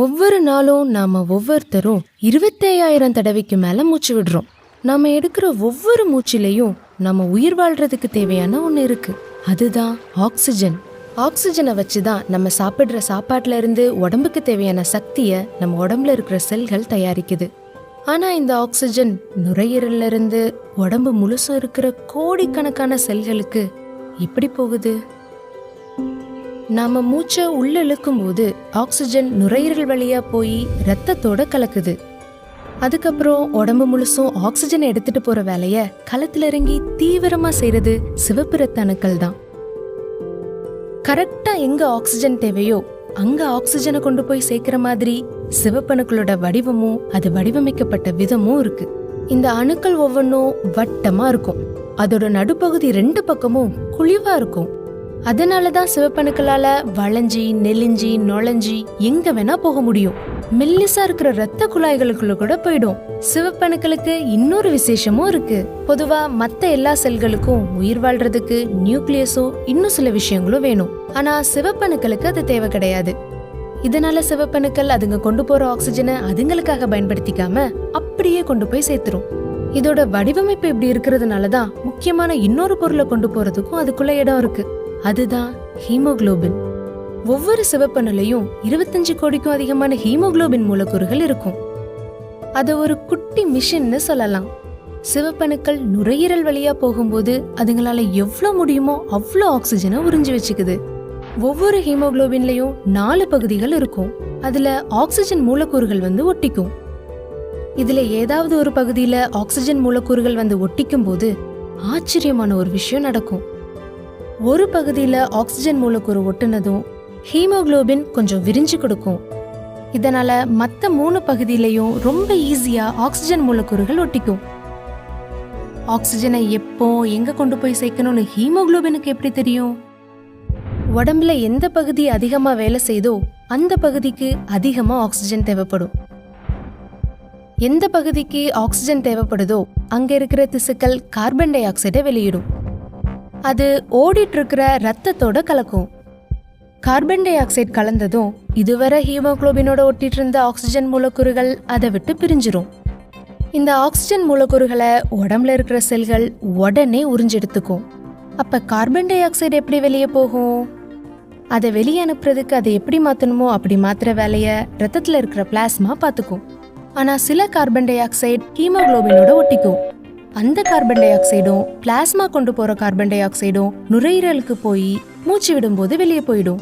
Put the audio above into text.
ஒவ்வொரு நாளும் நாம ஒவ்வொருத்தரும் 25,000 தடவைக்கு மேல மூச்சு விடுறோம். நாம எடுக்கிற ஒவ்வொரு மூச்சிலையும் நம்ம உயிர் வாழ்றதுக்கு தேவையான ஒண்ணு இருக்கு. அதுதான் ஆக்சிஜன். ஆக்சிஜனை வச்சுதான் நம்ம சாப்பிடுற சாப்பாட்டுல இருந்து உடம்புக்கு தேவையான சக்தியை நம்ம உடம்புல இருக்கிற செல்கள் தயாரிக்குது. ஆனா இந்த ஆக்சிஜன் நுரையீரல்ல இருந்து உடம்பு முழுசும் இருக்கிற கோடிக்கணக்கான செல்களுக்கு இப்படி போகுது. நாம மூச்சை உள்ள இழுக்கும் போது ஆக்சிஜன் நுரையீரல் வழியா போய் ரத்தத்தோட கலக்குது. அதுக்கப்புறம் உடம்பு முழுசும் ஆக்சிஜனை எடுத்துட்டு போற வேலைய களத்துல இறங்கி தீவிரமா செய்யறது சிவப்பு ரத்த அணுக்கள் தான். கரெக்டா எங்க ஆக்சிஜன் தேவையோ அங்க ஆக்சிஜனை கொண்டு போய் சேர்க்கிற மாதிரி சிவப்பணுக்களோட வடிவமும் அது வடிவமைக்கப்பட்ட விதமும் இருக்கு. இந்த அணுக்கள் ஒவ்வொன்றும் வட்டமா இருக்கும். அதோட நடுப்பகுதி 2 பக்கமும் குழிவா இருக்கும். அதனாலதான் சிவப்பணுக்களால வளைஞ்சி நெலிஞ்சி நுழைஞ்சி எங்க வேணா போக முடியும். மெல்லிசா இருக்கிற ரத்த குழாய்களுக்குள்ள கூட போயிடும். சிவப்பணுக்களுக்கு இன்னொரு விசேஷமும் இருக்கு. பொதுவா மத்த எல்லா செல்களுக்கும் உயிர் வாழ்றதுக்கு நியூக்ளியஸோ இன்னும் சில விஷயங்களும் வேணும். ஆனா சிவப்பணுக்களுக்கு அது தேவை கிடையாது. இதனால சிவப்பணுக்கள் அதுங்க கொண்டு போற ஆக்சிஜனை அதுங்களுக்காக பயன்படுத்திக்காம அப்படியே கொண்டு போய் சேர்த்துரும். இதோட வடிவமைப்பு இப்படி இருக்கிறதுனாலதான் முக்கியமான இன்னொரு பொருளை கொண்டு போறதுக்கும் அதுக்குள்ள இடம் இருக்கு. அதுதான் ஹீமோகுளோபின். ஒவ்வொரு சிவப்பணுலையும் 25 கோடிக்கும் அதிகமான ஹீமோகுளோபின் மூலக்கூறுகள் இருக்கும். அது ஒரு குட்டி மிஷின்னு சொல்லலாம். சிவப்பணுக்கள் நுரையீரல் வழியா போகும்போது அதுங்களால எவ்வளவு முடியுமோ அவ்வளோ ஆக்சிஜனை உறிஞ்சி வச்சுக்குது. ஒவ்வொரு ஹீமோகுளோபின்லயும் 4 பகுதிகள் இருக்கும். அதுல ஆக்சிஜன் மூலக்கூறுகள் ஒட்டிக்கும். இதுல ஏதாவது ஒரு பகுதியில ஆக்சிஜன் மூலக்கூறுகள் ஒட்டிக்கும் போது ஆச்சரியமான ஒரு விஷயம் நடக்கும். ஒரு பகுதியில ஆக்சிஜன் மூலக்கூறு ஒட்டுனதும் ஹீமோகுளோபின் கொஞ்சம் விரிஞ்சு கொடுக்கும். இதனால மத்த 3 பகுதியிலையும் ரொம்ப ஈஸியா ஆக்சிஜன் மூலக்கூறுகள் ஒட்டிக்கும். ஆக்சிஜனை எப்போ எங்க கொண்டு போய் சேர்க்கணும்னு ஹீமோகுளோபினுக்கு எப்படி தெரியும்? உடம்புல எந்த பகுதி அதிகமா வேலை செய்தோ அந்த பகுதிக்கு அதிகமா ஆக்சிஜன் தேவைப்படும். எந்த பகுதிக்கு ஆக்சிஜன் தேவைப்படுதோ அங்க இருக்கிற திசுக்கள் கார்பன் டை ஆக்சைடை வெளியிடும். அது ஓடிட்டு இருக்கிற ரத்தத்தோட கலக்கும். கார்பன் டை ஆக்சைடு கலந்ததும் இதுவரை ஹீமோகுளோபினோட ஒட்டிட்டு இருந்த ஆக்சிஜன் மூலக்கூறுகள் அதை விட்டு பிரிஞ்சிரும். இந்த ஆக்சிஜன் மூலக்கூறுகளை உடம்புல இருக்கிற செல்கள் உடனே உறிஞ்செடுத்துக்கும். அப்ப கார்பன் டை ஆக்சைடு எப்படி வெளியே போகும்? அதை வெளியே அனுப்புறதுக்கு அதை எப்படி மாத்தணுமோ அப்படி மாத்துற வேலைய ரத்தத்துல இருக்கிற பிளாஸ்மா பாத்துக்கும். ஆனா சில கார்பன் டை ஆக்சைடு ஹீமோகுளோபினோட ஒட்டிக்கும். அந்த கார்பன் டை ஆக்சைடும் பிளாஸ்மா கொண்டு போற கார்பன் டை ஆக்சைடும் நுரையீரலுக்கு போய் மூச்சு விடும்போது வெளியே போயிடும்.